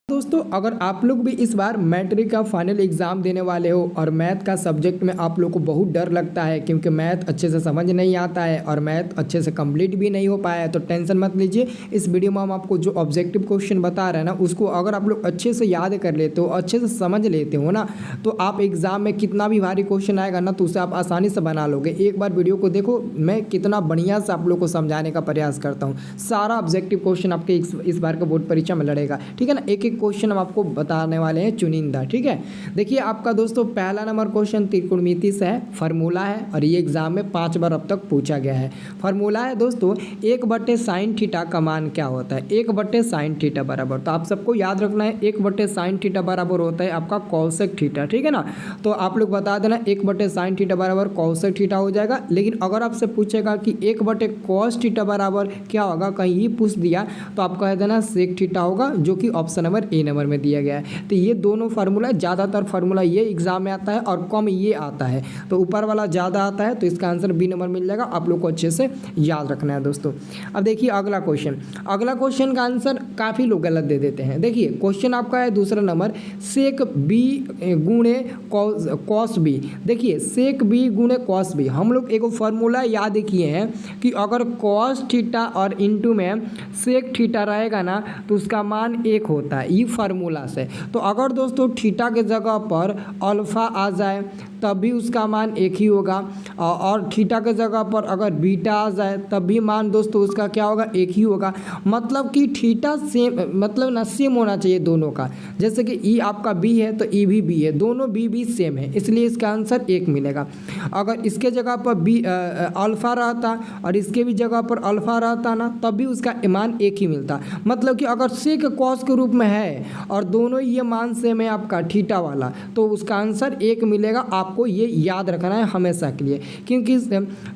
दोस्तों, अगर आप लोग भी इस बार मैट्रिक का फाइनल एग्ज़ाम देने वाले हो और मैथ का सब्जेक्ट में आप लोग को बहुत डर लगता है क्योंकि मैथ अच्छे से समझ नहीं आता है और मैथ अच्छे से कंप्लीट भी नहीं हो पाया है, तो टेंशन मत लीजिए। इस वीडियो में हम आपको जो ऑब्जेक्टिव क्वेश्चन बता रहे हैं ना, उसको अगर आप लोग अच्छे से याद कर लेते हो, अच्छे से समझ लेते हो ना, तो आप एग्ज़ाम में कितना भी भारी क्वेश्चन आएगा ना, तो उसे आप आसानी से बना लोगे। एक बार वीडियो को देखो, मैं कितना बढ़िया से आप लोग को समझाने का प्रयास करता हूँ। सारा ऑब्जेक्टिव क्वेश्चन आपके इस बार का बोर्ड परीक्षा में लड़ेगा, ठीक है ना। एक एक क्वेश्चन हम आपको बताने वाले हैं चुनिंदा, ठीक है। देखिए आपका दोस्तों पहला नंबर क्वेश्चन त्रिकोणमिति से है, फार्मूला है और ये एग्जाम में 5 बार अब तक पूछा गया है। फार्मूला है दोस्तों 1/sin थीटा का मान क्या होता है। 1/sin थीटा बराबर, तो आप सबको याद रखना है 1/sin थीटा बराबर होता है आपका कॉसेक थीटा, ठीक है ना। तो आप लोग बता देना 1/sin थीटा बराबर कॉसेक थीटा हो जाएगा। लेकिन अगर आपसे पूछेगा कि 1/cos थीटा बराबर क्या होगा, कहीं ये पूछ दिया तो आप कह देना सेक थीटा होगा, जो कि ऑप्शन नंबर ए नंबर में दिया गया है। तो ये दोनों फार्मूला, ज़्यादातर फार्मूला ये एग्जाम में आता है और कम ये आता है, तो ऊपर वाला ज़्यादा आता है, तो इसका आंसर बी नंबर मिल जाएगा। आप लोग को अच्छे से याद रखना है दोस्तों। अब देखिए अगला क्वेश्चन का आंसर काफ़ी लोग गलत दे देते हैं। देखिए क्वेश्चन आपका है दूसरा नंबर, सेक बी गुणे कॉस बी। देखिए सेक बी गुणे कॉस बी, हम लोग एक फार्मूला याद किए हैं कि अगर कॉस थीटा और इंटू में सेक थीटा रहेगा ना, तो उसका मान 1 होता है, ये फार्मूला से। तो अगर दोस्तों थीटा के जगह पर अल्फ़ा आ जाए तब भी उसका मान 1 ही होगा, और थीटा के जगह पर अगर बीटा आ जाए तब भी मान दोस्तों उसका क्या होगा, 1 ही होगा। मतलब कि थीटा सेम, मतलब ना सेम होना चाहिए दोनों का। जैसे कि ई आपका बी है तो ई भी बी है, दोनों बी सेम है, इसलिए इसका आंसर 1 मिलेगा। अगर इसके जगह पर बी अल्फ़ा रहता और इसके भी जगह पर अल्फ़ा रहता ना, तब भी उसका मान 1 ही मिलता। मतलब कि अगर सेक कॉस के रूप में है और दोनों ये मान सेम है आपका थीटा वाला, तो उसका आंसर 1 मिलेगा। आपको ये याद रखना है हमेशा के लिए, क्योंकि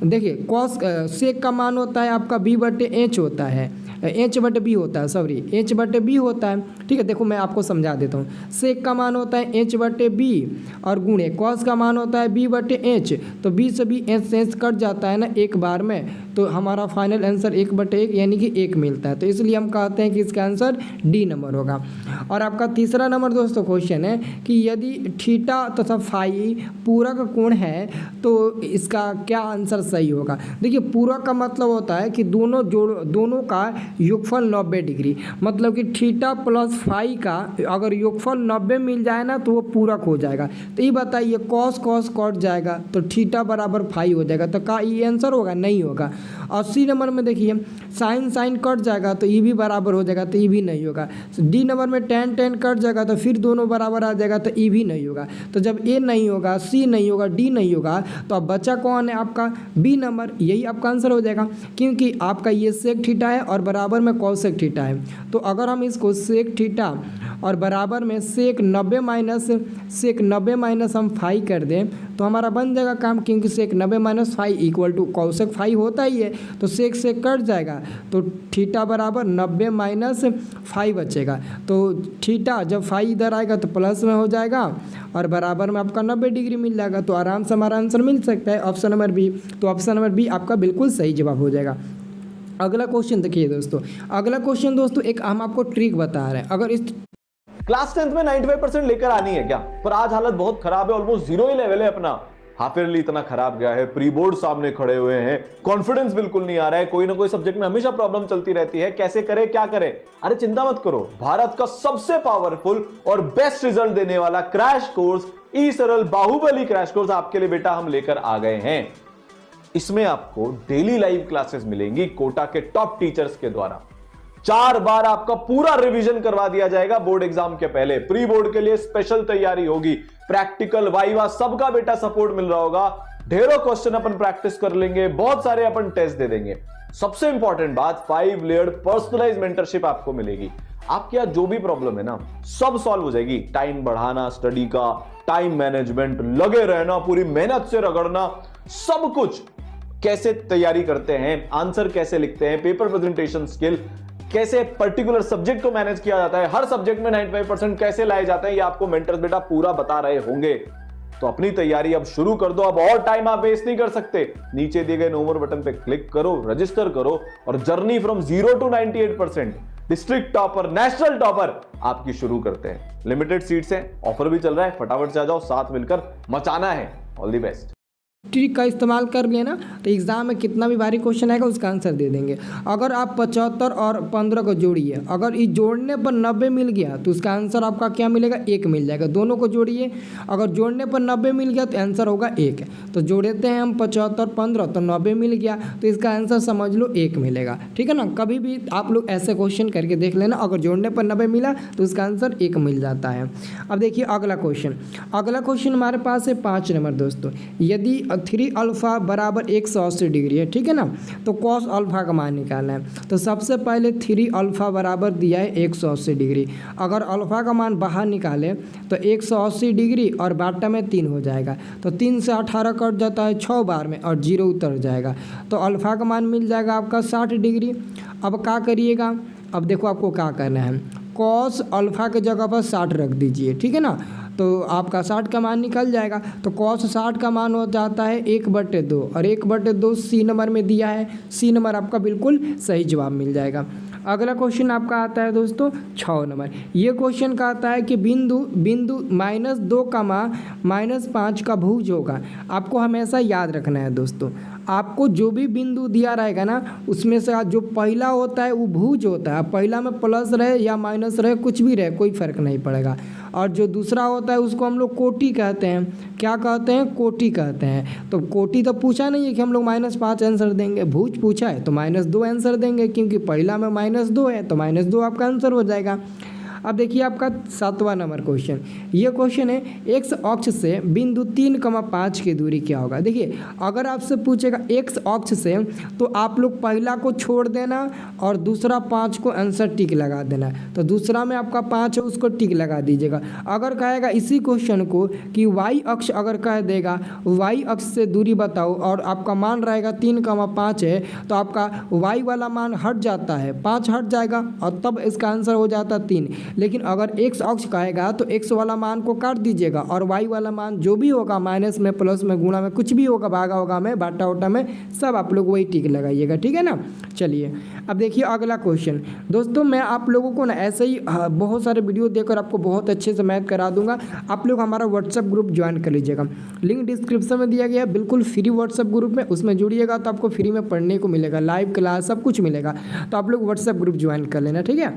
देखिए कॉस सेक का मान होता है आपका b/h होता है, h/b होता है, सॉरी h/b होता है, ठीक है। देखो मैं आपको समझा देता हूँ, सेक का मान होता है h/b और गुणे कॉस का मान होता है b/h, तो b से b h कट जाता है ना एक बार में, तो हमारा फाइनल आंसर 1/1 यानी कि 1 मिलता है। तो इसलिए हम कहते हैं कि इसका आंसर डी नंबर होगा। और आपका तीसरा नंबर दोस्तों क्वेश्चन है कि यदि थीटा तथा फाई पूरक कोण है तो इसका क्या आंसर सही होगा। देखिए पूरक का मतलब होता है कि दोनों का योगफल 90 डिग्री, मतलब कि थीटा प्लस फाई का अगर योगफल 90 मिल जाए ना तो वो पूरक हो जाएगा। तो ये बताइए कॉस कट जाएगा तो थीटा बराबर फाई हो जाएगा, तो क्या ये आंसर होगा, नहीं होगा। 80 नंबर में देखिए साइन कट जाएगा तो ये भी बराबर हो जाएगा, तो ये भी नहीं होगा। डी नंबर में tan कट जाएगा तो फिर दोनों बराबर आ जाएगा, तो ये भी नहीं होगा। तो जब ए नहीं होगा, सी नहीं होगा, डी नहीं होगा, तो अब बचा कौन है आपका, बी नंबर, यही आपका आंसर हो जाएगा। क्योंकि आपका ये सेक थीटा है और बराबर में कॉसेक थीटा है, तो अगर हम इसको सेक थीटा और बराबर में सेक 90 माइनस हम फाई कर दें तो हमारा बन जाएगा काम, क्योंकि sec 90 - phi equal to cosec phi होता ही है, तो सेक से कट जाएगा तो थीटा बराबर 90 - फाई बचेगा। तो थीटा जब फाई इधर आएगा तो प्लस में हो जाएगा और बराबर में आपका 90 डिग्री मिल जाएगा, तो आराम से हमारा आंसर मिल सकता है ऑप्शन नंबर बी। तो ऑप्शन नंबर बी आपका बिल्कुल सही जवाब हो जाएगा। अगला क्वेश्चन देखिए दोस्तों, अगला क्वेश्चन दोस्तों एक हम आपको ट्रिक बता रहे हैं। अगर इस क्लास 10th में 95% लेकर आनी है क्या, पर आज हालत बहुत खराब है, ऑलमोस्ट 0 ही लेवल है अपना। हाफ ईयरली इतना खराब गया है, प्री बोर्ड सामने खड़े हुए हैं, कॉन्फिडेंस बिल्कुल नहीं आ रहा है, कोई ना कोई सब्जेक्ट में हमेशा प्रॉब्लम चलती रहती है, कैसे करें क्या करें। अरे चिंता मत करो, भारत का सबसे पावरफुल और बेस्ट रिजल्ट देने वाला क्रैश कोर्स ई सरल बाहुबली क्रैश कोर्स आपके लिए बेटा हम लेकर आ गए हैं। इसमें आपको डेली लाइव क्लासेस मिलेंगी कोटा के टॉप टीचर्स के द्वारा। 4 बार आपका पूरा रिवीजन करवा दिया जाएगा बोर्ड एग्जाम के पहले। प्री बोर्ड के लिए स्पेशल तैयारी होगी, प्रैक्टिकल वाइवा सबका बेटा सपोर्ट मिल रहा होगा। ढेरों क्वेश्चन अपन प्रैक्टिस कर लेंगे, बहुत सारे अपन टेस्ट दे देंगे। सबसे इंपॉर्टेंट बात, 5 लेयर्ड पर्सनलाइज मेंटरशिप आपको मिलेगी। आपके यहां जो भी प्रॉब्लम है ना सब सॉल्व हो जाएगी। टाइम बढ़ाना, स्टडी का टाइम मैनेजमेंट, लगे रहना, पूरी मेहनत से रगड़ना, सब कुछ कैसे तैयारी करते हैं, आंसर कैसे लिखते हैं, पेपर प्रेजेंटेशन स्किल, कैसे पर्टिकुलर सब्जेक्ट को मैनेज किया जाता है, हर सब्जेक्ट में 95% कैसे लाए जाते हैं, ये आपको मेंटर्स बेटा पूरा बता रहे होंगे। तो अपनी तैयारी अब शुरू कर दो, अब और टाइम आप वेस्ट नहीं कर सकते। नीचे दिए गए नो मोर बटन पे क्लिक करो, रजिस्टर करो और journey from 0 to 98% district topper, national topper आपकी शुरू करते हैं। लिमिटेड सीट्स हैं, ऑफर भी चल रहा है, फटाफट से आ जाओ, साथ मिलकर मचाना है। All the best. ट्रिक का इस्तेमाल कर लिया ना तो एग्जाम में कितना भी भारी क्वेश्चन आएगा उसका आंसर दे देंगे। अगर आप 75 और 15 को जोड़िए, अगर इस जोड़ने पर 90 मिल गया तो उसका आंसर आपका क्या मिलेगा, 1 मिल जाएगा। दोनों को जोड़िए, अगर जोड़ने पर 90 मिल गया तो आंसर होगा 1। तो जोड़ते हैं हम 75 15 तो 90 मिल गया तो इसका आंसर समझ लो 1 मिलेगा। ठीक है ना, कभी भी आप लोग ऐसे क्वेश्चन करके देख लेना, अगर जोड़ने पर 90 मिला तो उसका आंसर 1 मिल जाता है। अब देखिए अगला क्वेश्चन, अगला क्वेश्चन हमारे पास है 5 नंबर दोस्तों। यदि 3 अल्फा बराबर 180 डिग्री है, ठीक है ना, तो कॉस अल्फा का मान निकालना है। तो सबसे पहले 3 अल्फा बराबर दिया है 180 डिग्री। अगर अल्फा का मान बाहर निकाले तो 180 डिग्री और बाटा में 3 हो जाएगा, तो 3 से 18 कट जाता है 6 बार में और 0 उतर जाएगा, तो अल्फा का मान मिल जाएगा आपका 60 डिग्री। अब क्या करिएगा, अब देखो आपको क्या करना है, कॉस अल्फा के जगह पर 60 रख दीजिए, ठीक है ना, तो आपका 60 का मान निकल जाएगा। तो कॉस 60 का मान हो जाता है 1/2 और 1/2 सी नंबर में दिया है, सी नंबर आपका बिल्कुल सही जवाब मिल जाएगा। अगला क्वेश्चन आपका आता है दोस्तों 6 नंबर। ये क्वेश्चन का आता है कि बिंदु -2, -5 का भुज होगा। आपको हमेशा याद रखना है दोस्तों, आपको जो भी बिंदु दिया रहेगा ना उसमें से जो पहला होता है वो भुज होता है। पहला में प्लस रहे या माइनस रहे, कुछ भी रहे, कोई फर्क नहीं पड़ेगा। और जो दूसरा होता है उसको हम लोग कोटि कहते हैं। क्या कहते हैं, कोटि कहते हैं। तो कोटि तो पूछा नहीं है कि हम लोग -5 आंसर देंगे, भुज पूछा है तो -2 आंसर देंगे, क्योंकि पहला में -2 है तो -2 आपका आंसर हो जाएगा। अब देखिए आपका 7वां नंबर क्वेश्चन, ये क्वेश्चन है एक्स अक्ष से बिंदु 3,5 की दूरी क्या होगा। देखिए अगर आपसे पूछेगा एक्स अक्ष से तो आप लोग पहला को छोड़ देना और दूसरा 5 को आंसर टिक लगा देना। तो दूसरा में आपका 5 है उसको टिक लगा दीजिएगा। अगर कहेगा इसी क्वेश्चन को कि वाई अक्ष अगर कह देगा वाई अक्ष से दूरी बताओ और आपका मान रहेगा 3,5 है तो आपका वाई वाला मान हट जाता है, 5 हट जाएगा और तब इसका आंसर हो जाता 3। लेकिन अगर एक्स अक्ष कहेगा तो एक्स वाला मान को काट दीजिएगा और वाई वाला मान जो भी होगा माइनस में प्लस में गुणा में कुछ भी होगा, भागा होगा में बाटा उटा में सब आप लोग वही टिक लगाइएगा, ठीक है ना। चलिए अब देखिए अगला क्वेश्चन दोस्तों, मैं आप लोगों को ना ऐसे ही बहुत सारे वीडियो देकर आपको बहुत अच्छे से मैथ करा दूंगा। आप लोग हमारा व्हाट्सएप ग्रुप ज्वाइन कर लीजिएगा, लिंक डिस्क्रिप्शन में दिया गया है, बिल्कुल फ्री व्हाट्सएप ग्रुप में, उसमें जुड़िएगा तो आपको फ्री में पढ़ने को मिलेगा, लाइव क्लास सब कुछ मिलेगा। तो आप लोग व्हाट्सएप ग्रुप ज्वाइन कर लेना, ठीक है।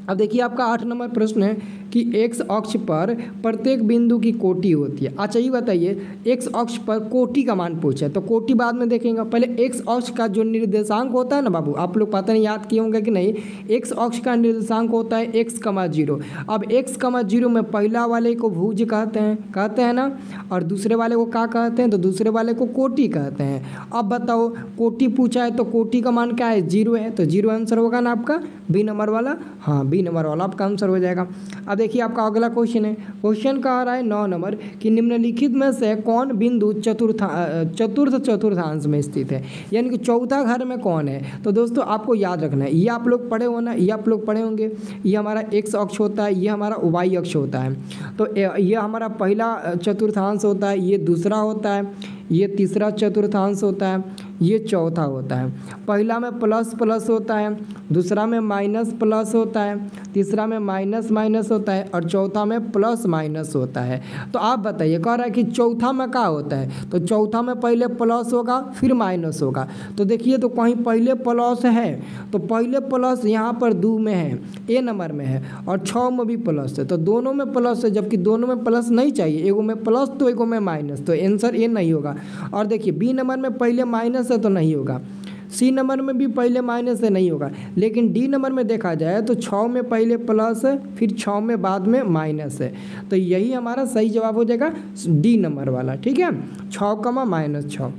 अब देखिए आपका 8 नंबर प्रश्न है कि एक्स अक्ष पर प्रत्येक बिंदु की कोटि होती है। अच्छा ये बताइए एक्स अक्ष पर कोटि का मान पूछा है तो कोटि बाद में देखेंगे, पहले एक्स अक्ष का जो निर्देशांक होता है ना बाबू, आप लोग पता नहीं याद किए होंगे कि नहीं, एक्स अक्ष का निर्देशांक होता है x,0। अब x,0 में पहला वाले को भुज कहते हैं ना, और दूसरे वाले को क्या कहते हैं, तो दूसरे वाले को कोटि कहते हैं। अब बताओ कोटि पूछा है तो कोटि का मान क्या है, 0 है, तो 0 आंसर होगा ना आपका बी नंबर वाला, हाँ बी नंबर वाला आपका आंसर हो जाएगा। अब देखिए आपका अगला क्वेश्चन है, क्वेश्चन का आ रहा है 9 नंबर कि निम्नलिखित में से कौन बिंदु चतुर्थ चतुर्थांश में स्थित है, यानी कि चौथा घर में कौन है। तो दोस्तों आपको याद रखना है, ये आप लोग पढ़े हो ना, ये आप लोग पढ़े होंगे, ये हमारा एक्स अक्ष होता है, ये हमारा वाई अक्ष होता है। तो ये हमारा पहला चतुर्थांश होता है, ये दूसरा होता है, ये तीसरा चतुर्थांश होता है, ये चौथा होता है। पहला में प्लस प्लस होता है, दूसरा में माइनस प्लस होता है, तीसरा में माइनस माइनस होता है और चौथा में प्लस माइनस होता है। तो आप बताइए, कह रहा है कि चौथा में क्या होता है, तो चौथा में पहले प्लस होगा फिर माइनस होगा। तो देखिए तो कहीं पहले प्लस है तो पहले प्लस यहाँ पर 2 में है, ए नंबर में है, और 6 में भी प्लस है, तो दोनों में प्लस है, जबकि दोनों में प्लस नहीं चाहिए, एगो में प्लस तो एगो में माइनस, तो आंसर ए नहीं होगा। और देखिए बी नंबर में पहले माइनस है तो नहीं होगा, सी नंबर में भी पहले माइनस है नहीं होगा, लेकिन डी नंबर में देखा जाए तो 6 में पहले प्लस है फिर 6 में बाद में माइनस है, तो यही हमारा सही जवाब हो जाएगा डी नंबर वाला, ठीक है, 6,-6।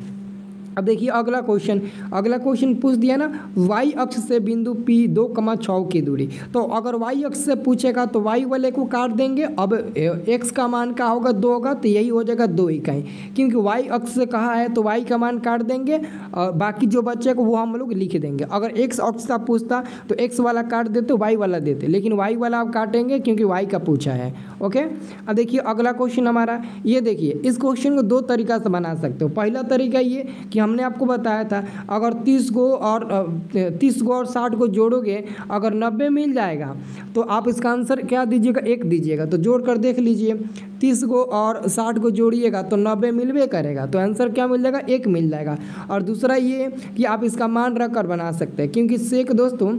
अब देखिए अगला क्वेश्चन पूछ दिया ना, वाई अक्ष से बिंदु P 2,6 की दूरी। तो अगर वाई अक्ष से पूछेगा तो वाई वाले को काट देंगे, अब एक्स का मान क्या होगा, 2 होगा, तो यही हो जाएगा 2 इकाई, क्योंकि वाई अक्ष से कहा है तो वाई का मान काट देंगे और बाकी जो बचेगा वो हम लोग लिख देंगे। अगर एक्स अक्ष का पूछता तो एक्स वाला काट देते, वाई वाला देते, लेकिन वाई वाला आप काटेंगे क्योंकि वाई का पूछा है। ओके। अब देखिए अगला क्वेश्चन हमारा, ये देखिए इस क्वेश्चन को दो तरीका से बना सकते हो। पहला तरीका ये कि हमने आपको बताया था अगर 30 को और 60 को जोड़ोगे, अगर 90 मिल जाएगा तो आप इसका आंसर क्या दीजिएगा, 1 दीजिएगा। तो जोड़ कर देख लीजिए, 30 को और 60 को जोड़िएगा तो 90 मिलवे करेगा, तो आंसर क्या मिल जाएगा, 1 मिल जाएगा। और दूसरा ये कि आप इसका मान रख कर बना सकते हैं, क्योंकि सेक दोस्तों,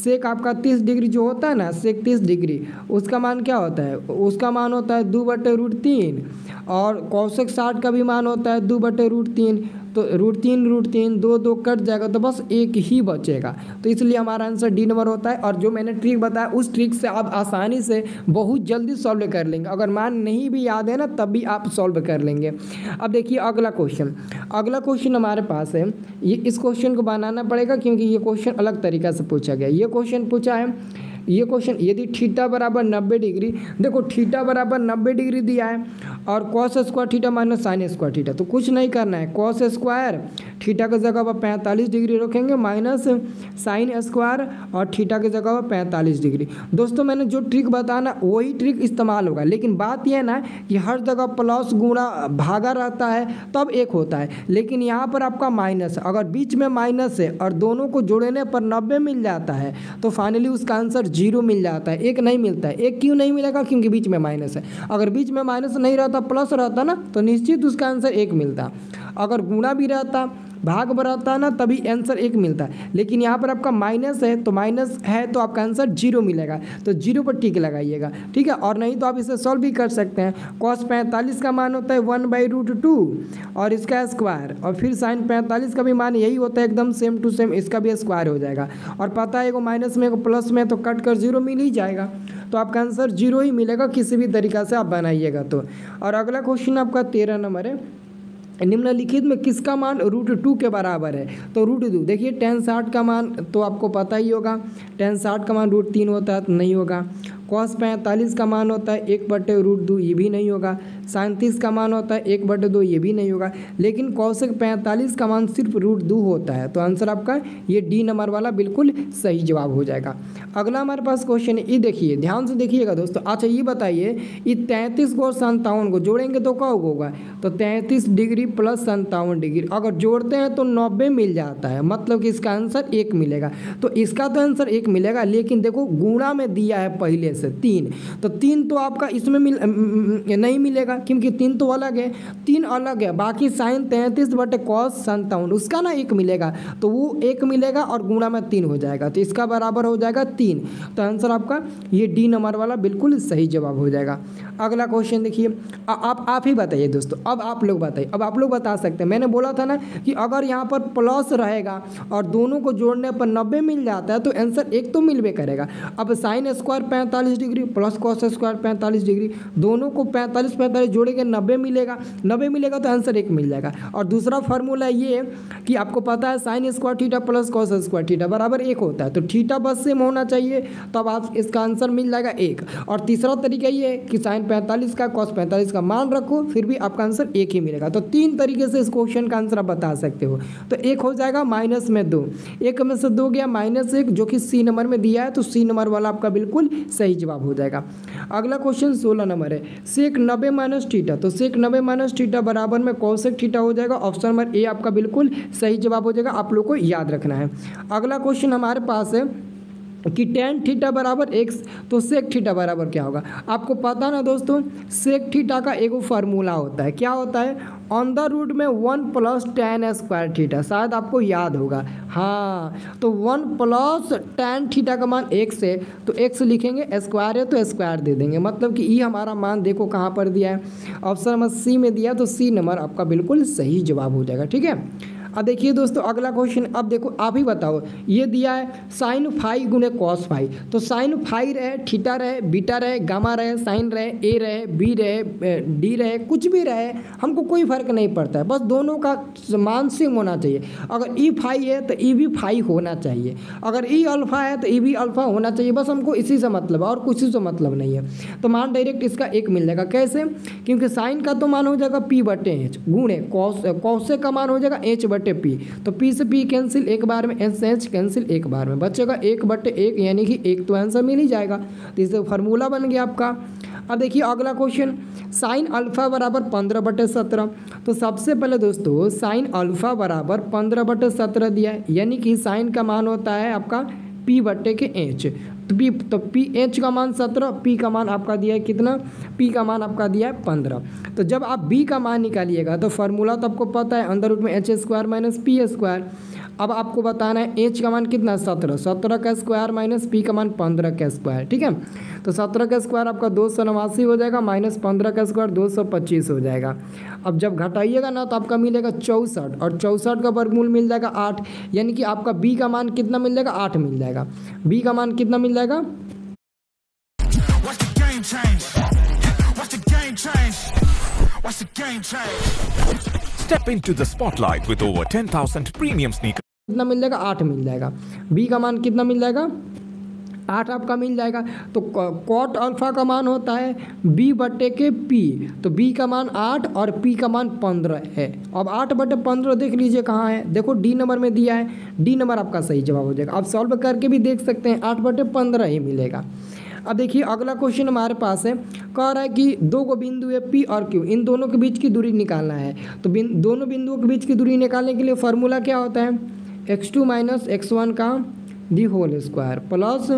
सेक आपका 30 डिग्री जो होता है ना, सेक 30 डिग्री, उसका मान क्या होता है, उसका मान होता है 2/√3। और कौशिक 60 का भी मान होता है 2/√3। तो √3 2 कट जाएगा तो बस 1 ही बचेगा। तो इसलिए हमारा आंसर डी नंबर होता है। और जो मैंने ट्रिक बताया उस ट्रिक से आप आसानी से बहुत जल्दी सॉल्व कर लेंगे। अगर मान नहीं भी याद है ना तब भी आप सॉल्व कर लेंगे। अब देखिए अगला क्वेश्चन हमारे पास है। ये इस क्वेश्चन को बनाना पड़ेगा क्योंकि ये क्वेश्चन अलग तरीक़ा से पूछा गया। ये क्वेश्चन पूछा है, ये क्वेश्चन यदि थीटा बराबर 90 डिग्री, देखो थीटा बराबर 90 डिग्री दिया है और cos square theta minus sine square theta, तो कुछ नहीं करना है, कॉस स्क्वायर थीटा की जगह पर 45 डिग्री रखेंगे माइनस साइन स्क्वायर और थीटा की जगह पर 45 डिग्री। दोस्तों मैंने जो ट्रिक बताना वही ट्रिक इस्तेमाल होगा, लेकिन बात यह ना कि हर जगह प्लस गुणा भागा रहता है तब 1 होता है, लेकिन यहाँ पर आपका माइनस, अगर बीच में माइनस है और दोनों को जोड़ने पर 90 मिल जाता है तो फाइनली उसका आंसर 0 मिल जाता है, 1 नहीं मिलता है। 1 क्यों नहीं मिलेगा, क्योंकि बीच में माइनस है। अगर बीच में माइनस नहीं रहता प्लस रहता ना तो निश्चित उसका आंसर 1 मिलता। अगर गुणा भी रहता, भाग बढ़ाता ना तभी आंसर 1 मिलता है, लेकिन यहाँ पर आपका माइनस है तो माइनस है तो आपका आंसर 0 मिलेगा। तो 0 पर टिक लगाइएगा, ठीक है। और नहीं तो आप इसे सॉल्व भी कर सकते हैं। कॉस 45 का मान होता है 1/√2 और इसका स्क्वायर, और फिर साइन 45 का भी मान यही होता है, एकदम सेम टू सेम, इसका भी स्क्वायर हो जाएगा। और पता है एगो माइनस में एगो प्लस में तो कट कर 0 मिल ही जाएगा, तो आपका आंसर 0 ही मिलेगा किसी भी तरीक़ा से आप बनाइएगा तो। और अगला क्वेश्चन आपका 13 नंबर है, निम्नलिखित में किसका मान √2 के बराबर है। तो √2 देखिए, tan 60 का मान तो आपको पता ही होगा, tan 60 का मान √3 होता है तो नहीं होगा। cos 45 का मान होता है 1/√2, ये भी नहीं होगा। sin 30 का मान होता है 1/2, ये भी नहीं होगा। लेकिन cosec 45 का मान सिर्फ √2 होता है, तो आंसर आपका ये डी नंबर वाला बिल्कुल सही जवाब हो जाएगा। अगला हमारे पास क्वेश्चन है, ये देखिए ध्यान से देखिएगा दोस्तों। अच्छा ये बताइए, ये 33 को और 57 को जोड़ेंगे तो क्या होगा, तो 33 डिग्री प्लस 57 डिग्री अगर जोड़ते हैं तो 90 मिल जाता है, मतलब कि इसका आंसर 1 मिलेगा। तो इसका तो आंसर 1 मिलेगा, लेकिन देखो गुणा में दिया है पहले से 3, तो 3 तो आपका इसमें नहीं मिलेगा क्योंकि 3 तो अलग है, 3 अलग है। बाकी साइन 33/cos 57 उसका ना 1 मिलेगा, तो वो 1 मिलेगा और गुणा में 3 हो जाएगा, तो इसका बराबर हो जाएगा 3। तो आंसर आपका ये डी नंबर वाला बिल्कुल सही जवाब हो जाएगा। अगला क्वेश्चन देखिए, आप ही बताइए दोस्तों, अब आप लोग बताइए, अब आप लोग बता सकते हैं। मैंने बोला था ना कि अगर यहाँ पर प्लस रहेगा और दोनों को जोड़ने पर 90 मिल जाता है तो आंसर 1 तो मिलवे करेगा। अब sine square 45 degree plus cos square 45 degree, दोनों को 45 जोड़ेंगे 90 मिलेगा तो आंसर 1 मिल जाएगा। और दूसरा फार्मूला ये है कि आपको पता है sine square theta plus cos square theta बराबर 1 होता है, तो थीटा बस सेम होना चाहिए, तब आप इसका आंसर मिल जाएगा 1। और तीसरा तरीका ये है कि साइन 45 का कॉस 45 का मान रखो, फिर भी आपका आंसर 1 ही मिलेगा। तो 3 तरीके से इस क्वेश्चन का आंसर आप बता सकते हो। तो 1 हो जाएगा माइनस में 2, 1 में से 2 गया -1 जो कि सी नंबर में दिया है, तो सी नंबर वाला आपका बिल्कुल सही जवाब हो जाएगा। अगला क्वेश्चन 16 नंबर है, सेक 90 माइनस थीटा, तो सेक 90 माइनस थीटा बराबर में कॉसेक थीटा हो जाएगा। ऑप्शन नंबर ए आपका बिल्कुल सही जवाब हो जाएगा, आप लोग को याद रखना है। अगला क्वेश्चन हमारे पास है कि tan थीटा बराबर x, तो सेक थीटा बराबर क्या होगा। आपको पता ना दोस्तों, सेक थीटा का एक फार्मूला होता है, क्या होता है, ऑन द रूट में 1 प्लस tan स्क्वायर थीटा, शायद आपको याद होगा। हाँ, तो 1 प्लस tan थीटा का मान x है, तो x लिखेंगे, स्क्वायर है तो स्क्वायर दे देंगे, मतलब कि ये हमारा मान देखो कहाँ पर दिया है, ऑप्शन नंबर सी में दिया, तो सी नंबर आपका बिल्कुल सही जवाब हो जाएगा। ठीक है। अब देखिए दोस्तों अगला क्वेश्चन, अब देखो आप ही बताओ, ये दिया है साइन फाई गुने कॉस फाई, तो साइन फाई रहे, थीटा रहे, बीटा रहे, गामा रहे, साइन रहे, ए रहे, बी रहे, डी रहे, कुछ भी रहे, हमको कोई फर्क नहीं पड़ता है, बस दोनों का मान सेम होना चाहिए। अगर ई फाई है तो ई भी फाई होना चाहिए, अगर ई अल्फा है तो ई भी अल्फा होना चाहिए, बस हमको इसी से मतलब है और कुछ से मतलब नहीं है। तो मान डायरेक्ट इसका 1 मिल जाएगा, कैसे, क्योंकि साइन का तो मान हो जाएगा p/h गुणे कॉस का मान हो जाएगा h/p, तो p से p कैंसिल एक बार में, h से h कैंसिल एक बार में, बचेगा 1/1, यानी कि 1 तो आंसर मिल ही जाएगा। तो इससे फार्मूला बन गया आपका। अब देखिए अगला क्वेश्चन, साइन अल्फा बराबर 15/17। तो सबसे पहले दोस्तों साइन अल्फा बराबर 15/17 दिया है, यानी कि साइन का मान होता है आपका p/h। तो पी एच का मान 17, पी का मान आपका दिया है कितना, पी का मान आपका दिया है 15। तो जब आप बी का मान निकालिएगा तो फार्मूला तो आपको पता है, अंडर रूट में h² - p²। अब आपको बताना है एच का मान कितना, 17, 17 का स्क्वायर माइनस पी का मान 15 का स्क्वायर, ठीक है। तो 17 का स्क्वायर आपका 289 हो जाएगा, माइनस 15 का स्क्वायर 225 हो जाएगा। अब जब घटाइएगा ना तो आपका मिलेगा 64, और 64 का वर्गमूल मिल जाएगा 8, यानी कि आपका बी का मान कितना मिल जाएगा, 8 मिल जाएगा। बी का मान कितना मिल जाएगा, Step into the spotlight with over 10,000 premium sneakers. कितना मिल जाएगा, 8 मिल जाएगा। बी का मान कितना मिल जाएगा, 8 आपका मिल जाएगा। तो कॉट अल्फा का मान होता है b/p। तो b का मान 8 और p का मान 15 है। अब 8/15 देख लीजिए कहाँ है, देखो डी नंबर में दिया है, डी नंबर आपका सही जवाब हो जाएगा। आप सॉल्व करके भी देख सकते हैं, 8/15 ही मिलेगा। अब देखिए अगला क्वेश्चन हमारे पास है, कह रहा है कि दो को बिंदु है P और Q, इन दोनों के बीच की दूरी निकालना है। तो दोनों बिंदुओं के बीच की दूरी निकालने के लिए फार्मूला क्या होता है, x2 - x1 का the whole square plus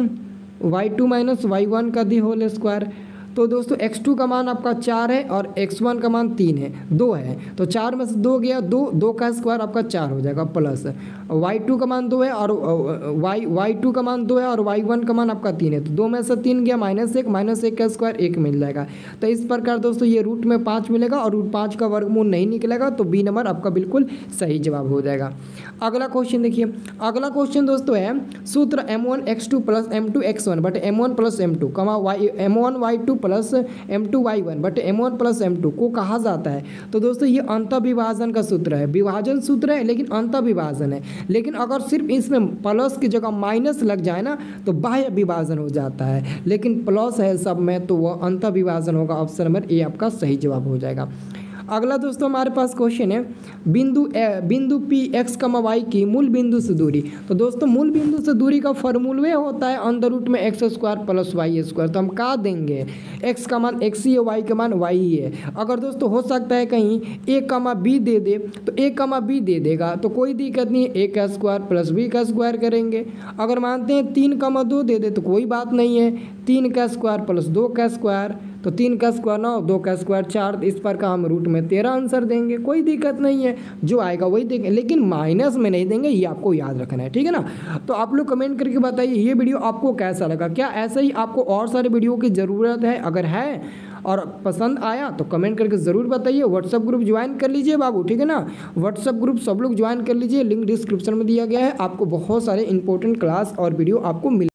y2 - y1 का दी होल स्क्वायर। तो दोस्तों x2 का मान आपका 4 है और x1 का मान 3 है, 2 है। तो 4 में से 2 गया, 2 का स्क्वायर आपका 4 हो जाएगा, प्लस y2 का मान 2 है और y2 का मान 2 है और y1 का मान आपका 3 है। तो 2 में से 3 गया, -1 का स्क्वायर 1 मिल जाएगा। तो इस प्रकार दोस्तों ये रूट में 5 मिलेगा और रूट 5 का वर्गमूल नहीं निकलेगा, तो बी नंबर आपका बिल्कुल सही जवाब हो जाएगा। अगला क्वेश्चन देखिए, अगला क्वेश्चन दोस्तों है सूत्र m1x2 + m2x1 but m1 + m2, m1y2 + m2y1 but m1 + m2 को कहा जाता है। तो दोस्तों ये अंतःविभाजन का सूत्र है, विभाजन सूत्र है लेकिन अंतःविभाजन है। लेकिन अगर सिर्फ इसमें प्लस की जगह माइनस लग जाए ना तो बाह्य विभाजन हो जाता है, लेकिन प्लस है सब में तो वह अंतःविभाजन होगा। ऑप्शन नंबर ए आपका सही जवाब हो जाएगा। अगला दोस्तों हमारे पास क्वेश्चन है, बिंदु P x, y की मूल बिंदु से दूरी। तो दोस्तों मूल बिंदु से दूरी का फॉर्मूल वे होता है अंडर रूट में x² + y²। तो हम क्या देंगे, x का मान x ही है, y का मान y ही है। अगर दोस्तों हो सकता है कहीं a, b दे दे तो a, b दे देगा, तो कोई दिक्कत नहीं है, a² + b का स्क्वायर करेंगे। अगर मानते हैं 3, 2 दे दे तो कोई बात नहीं है, 3 का स्क्वायर + 2 का स्क्वायर, तो 3 का स्क्वायर 9, 2 का स्क्वायर 4। इस पर का हम रूट में 13 आंसर देंगे, कोई दिक्कत नहीं है, जो आएगा वही देंगे, लेकिन माइनस में नहीं देंगे, ये आपको याद रखना है, ठीक है ना। तो आप लोग कमेंट करके बताइए ये वीडियो आपको कैसा लगा, क्या ऐसे ही आपको और सारे वीडियो की ज़रूरत है। अगर है और पसंद आया तो कमेंट करके ज़रूर बताइए। व्हाट्सअप ग्रुप ज्वाइन कर लीजिए बाबू, ठीक है ना। व्हाट्सअप ग्रुप सब लोग ज्वाइन कर लीजिए, लिंक डिस्क्रिप्शन में दिया गया है। आपको बहुत सारे इंपॉर्टेंट क्लास और वीडियो आपको मिल